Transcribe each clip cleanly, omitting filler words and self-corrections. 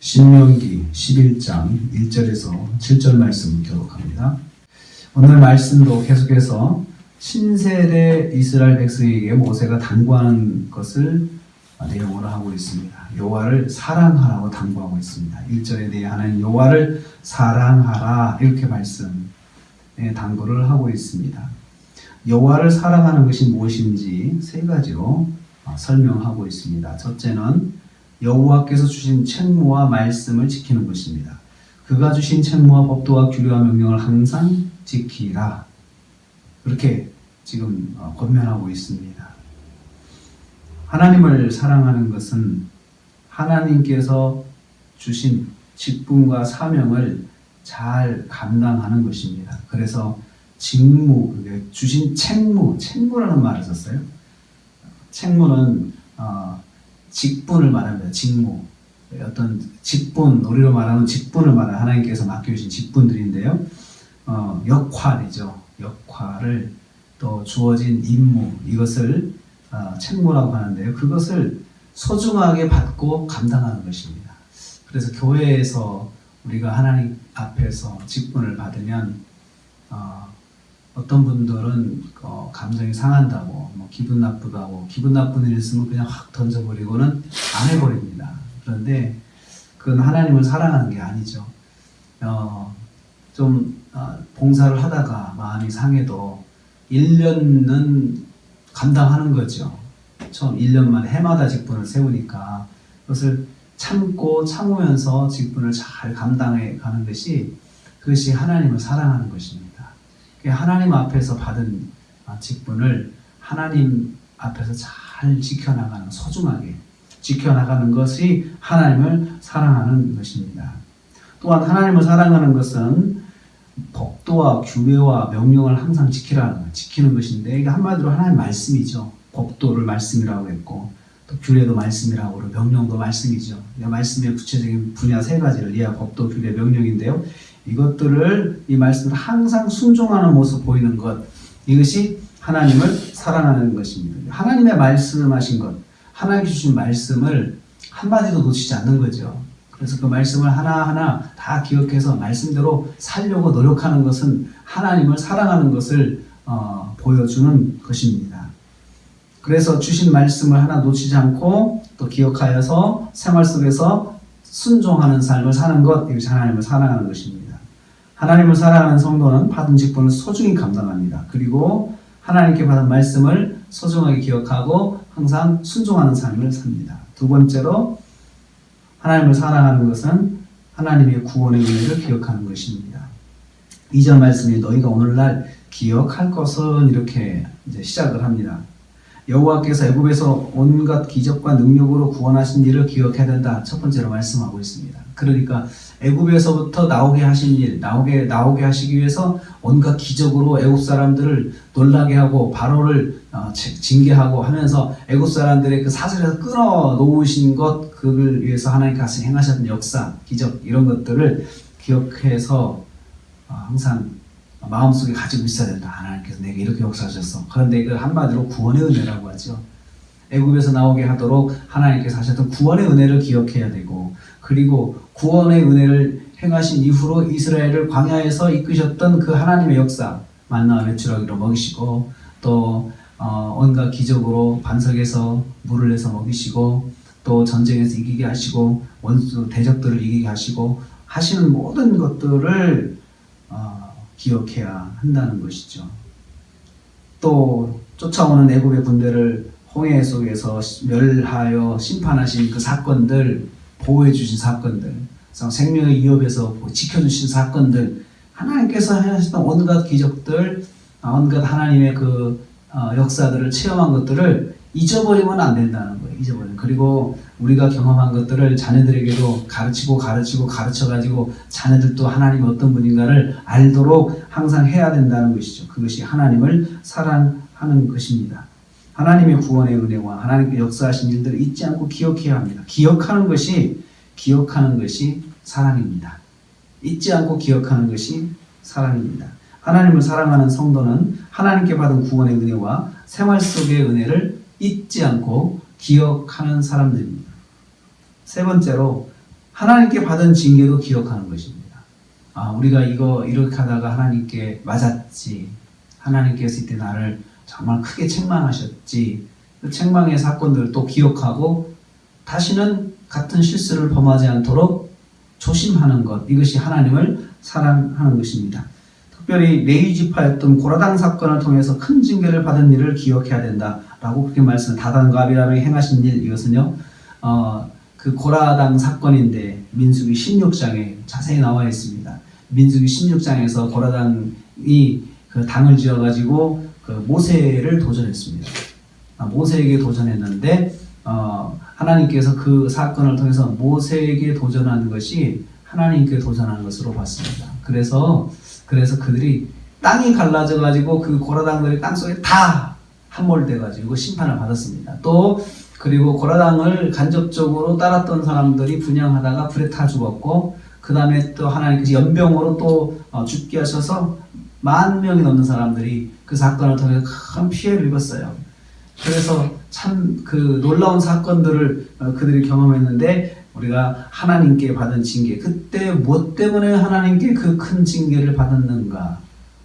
신명기 11장 1절에서 7절 말씀을 교독합니다. 오늘 말씀도 계속해서 신세대 이스라엘 백성에게 모세가 당부하는 것을 내용으로 하고 있습니다. 여호와를 사랑하라고 당부하고 있습니다. 1절에 대해 하나님 여호와를 사랑하라 이렇게 말씀에 당부를 하고 있습니다. 여호와를 사랑하는 것이 무엇인지 세 가지로 설명하고 있습니다. 첫째는 여호와께서 주신 책무와 말씀을 지키는 것입니다. 그가 주신 책무와 법도와 규례와 명령을 항상 지키라. 그렇게 지금 권면하고 있습니다. 하나님을 사랑하는 것은 하나님께서 주신 직분과 사명을 잘 감당하는 것입니다. 그래서 직무, 주신 책무라는 말을 썼어요. 책무는 직분을 말합니다. 직무. 어떤 직분, 우리로 말하면 직분을 말하는 하나님께서 맡겨주신 직분들인데요. 역할이죠. 역할을 또 주어진 임무, 이것을 책무라고 하는데요. 그것을 소중하게 받고 감당하는 것입니다. 그래서 교회에서 우리가 하나님 앞에서 직분을 받으면 어떤 분들은 감정이 상한다고 기분 나쁘다고 기분 나쁜 일 있으면 그냥 확 던져버리고는 안 해버립니다. 그런데 그건 하나님을 사랑하는 게 아니죠. 봉사를 하다가 마음이 상해도 1년은 감당하는 거죠. 처음 1년 만에 해마다 직분을 세우니까 그것을 참으면서 직분을 잘 감당해 가는 그것이 하나님을 사랑하는 것입니다. 하나님 앞에서 받은 직분을 하나님 앞에서 잘 지켜나가는, 소중하게 지켜나가는 것이 하나님을 사랑하는 것입니다. 또한 하나님을 사랑하는 것은 법도와 규례와 명령을 항상 지키는 것인데, 이게 한마디로 하나님 말씀이죠. 법도를 말씀이라고 했고, 또 규례도 말씀이라고 그러고, 명령도 말씀이죠. 말씀의 구체적인 분야 세 가지를 이해하고 법도, 규례, 명령인데요. 이 말씀을 항상 순종하는 모습 보이는 것, 이것이 하나님을 사랑하는 것입니다. 하나님의 말씀하신 것, 하나님 주신 말씀을 한마디도 놓치지 않는 거죠. 그래서 그 말씀을 하나하나 다 기억해서 말씀대로 살려고 노력하는 것은 하나님을 사랑하는 것을 보여주는 것입니다. 그래서 주신 말씀을 하나 놓치지 않고 또 기억하여서 생활 속에서 순종하는 삶을 사는 것, 이것이 하나님을 사랑하는 것입니다. 하나님을 사랑하는 성도는 받은 직분을 소중히 감당합니다. 그리고 하나님께 받은 말씀을 소중하게 기억하고 항상 순종하는 삶을 삽니다. 두 번째로 하나님을 사랑하는 것은 하나님의 구원의 은혜를 기억하는 것입니다. 2절 말씀이 너희가 오늘날 기억할 것은 이렇게 이제 시작을 합니다. 여호와께서 애굽에서 온갖 기적과 능력으로 구원하신 일을 기억해야 된다. 첫 번째로 말씀하고 있습니다. 그러니까 애굽에서부터 나오게 하신 일, 나오게 하시기 위해서 온갖 기적으로 애굽 사람들을 놀라게 하고 바로를 징계하고 하면서 애굽 사람들의 그 사슬에서 끊어 놓으신 것, 그걸 위해서 하나님께서 행하셨던 역사, 기적 이런 것들을 기억해서 항상 마음속에 가지고 있어야 된다. 하나님께서 내게 이렇게 역사하셨어. 그런데 이걸 한마디로 구원의 은혜라고 하죠. 애굽에서 나오게 하도록 하나님께서 하셨던 구원의 은혜를 기억해야 되고, 그리고 구원의 은혜를 행하신 이후로 이스라엘을 광야에서 이끄셨던 그 하나님의 역사, 만나와 메추라기로 먹이시고, 또 온갖 기적으로 반석에서 물을 내서 먹이시고, 또 전쟁에서 이기게 하시고, 원수 대적들을 이기게 하시고 하시는 모든 것들을 기억해야 한다는 것이죠. 또 쫓아오는 애굽의 군대를 홍해 속에서 멸하여 심판하신 그 사건들, 보호해 주신 사건들, 생명의 위협에서 지켜주신 사건들, 하나님께서 하셨던 온갖 기적들, 온갖 하나님의 그 역사들을 체험한 것들을 잊어버리면 안 된다는 거예요. 그리고 우리가 경험한 것들을 자녀들에게도 가르쳐가지고 자녀들도 하나님이 어떤 분인가를 알도록 항상 해야 된다는 것이죠. 그것이 하나님을 사랑하는 것입니다. 하나님의 구원의 은혜와 하나님께 역사하신 일들을 잊지 않고 기억해야 합니다. 기억하는 것이 사랑입니다. 잊지 않고 기억하는 것이 사랑입니다. 하나님을 사랑하는 성도는 하나님께 받은 구원의 은혜와 생활 속의 은혜를 잊지 않고 기억하는 사람들입니다. 세 번째로 하나님께 받은 징계도 기억하는 것입니다. 우리가 이렇게 하다가 하나님께 맞았지. 하나님께서 이때 나를 정말 크게 책망하셨지. 그 책망의 사건들을 또 기억하고 다시는 같은 실수를 범하지 않도록 조심하는 것. 이것이 하나님을 사랑하는 것입니다. 특별히 레위 지파였던 고라당 사건을 통해서 큰 징계를 받은 일을 기억해야 된다라고 그렇게 말씀을 다단과 아비람이 행하신 일, 이것은요 그 고라당 사건인데 민수기 16장에 자세히 나와 있습니다. 민수기 16장에서 고라당이 그 당을 지어가지고 그 모세를 도전했습니다. 모세에게 도전했는데 하나님께서 그 사건을 통해서 모세에게 도전하는 것이 하나님께 도전하는 것으로 봤습니다. 그래서 그들이 땅이 갈라져 가지고 그 고라당들이 땅속에 다 함몰돼 가지고 심판을 받았습니다. 또 그리고 고라당을 간접적으로 따랐던 사람들이 분향하다가 불에 타 죽었고, 그 다음에 또 하나님께서 연병으로 또 죽게 하셔서 10,000명이 넘는 사람들이 그 사건을 통해 큰 피해를 입었어요. 그래서 참 그 놀라운 사건들을 그들이 경험했는데, 우리가 하나님께 받은 징계, 그때 무엇 때문에 하나님께 그 큰 징계를 받았는가,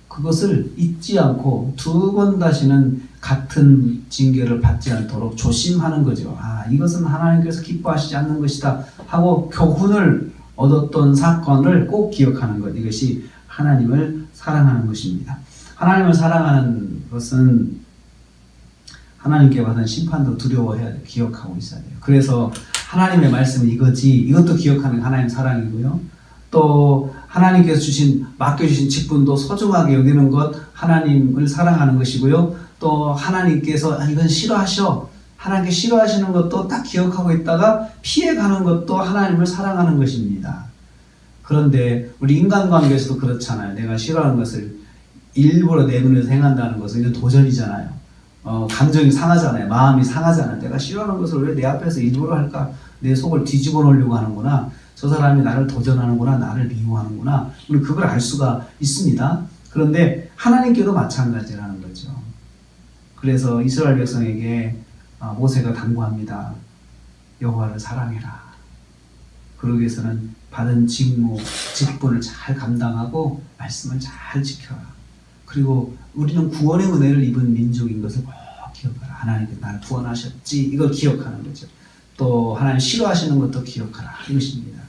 그것을 잊지 않고 두 번 다시는 같은 징계를 받지 않도록 조심하는 거죠. 이것은 하나님께서 기뻐하시지 않는 것이다 하고 교훈을 얻었던 사건을 꼭 기억하는 것, 이것이 하나님을 사랑하는 것입니다. 하나님을 사랑하는 것은 하나님께 받은 심판도 두려워해야 돼. 기억하고 있어야 돼요. 그래서 하나님의 말씀은 이거지, 이것도 기억하는 게 하나님 사랑이고요. 또 하나님께서 맡겨주신 직분도 소중하게 여기는 것, 하나님을 사랑하는 것이고요. 또 하나님께서 이건 싫어하셔, 하나님께 싫어하시는 것도 딱 기억하고 있다가 피해가는 것도 하나님을 사랑하는 것입니다. 그런데 우리 인간관계에서도 그렇잖아요. 내가 싫어하는 것을 일부러 내 눈에서 행한다는 것은 이건 도전이잖아요. 감정이 상하잖아요. 마음이 상하잖아요. 내가 싫어하는 것을 왜 내 앞에서 일부러 할까? 내 속을 뒤집어 놓으려고 하는구나. 저 사람이 나를 도전하는구나. 나를 미워하는구나. 우리 그걸 알 수가 있습니다. 그런데 하나님께도 마찬가지라는 거죠. 그래서 이스라엘 백성에게 모세가 당부합니다. 여호와를 사랑해라. 그러기 위해서는 받은 직분을 잘 감당하고 말씀을 잘 지켜라. 그리고 우리는 구원의 은혜를 입은 민족인 것을 꼭 기억하라. 하나님께서 나를 구원하셨지. 이걸 기억하는 거죠. 또 하나님 싫어하시는 것도 기억하라. 이것입니다.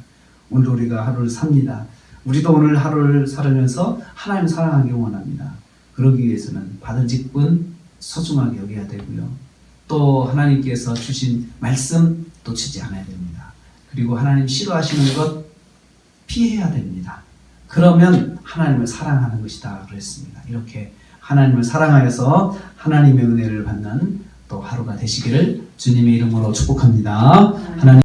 오늘 우리가 하루를 삽니다. 우리도 오늘 하루를 살으면서 하나님 사랑하기 원합니다. 그러기 위해서는 받은 직분 소중하게 여겨야 되고요. 또 하나님께서 주신 말씀 놓치지 않아야 됩니다. 그리고 하나님 싫어하시는 것 피해야 됩니다. 그러면 하나님을 사랑하는 것이다 그랬습니다. 이렇게 하나님을 사랑하여서 하나님의 은혜를 받는 또 하루가 되시기를 주님의 이름으로 축복합니다. 하나님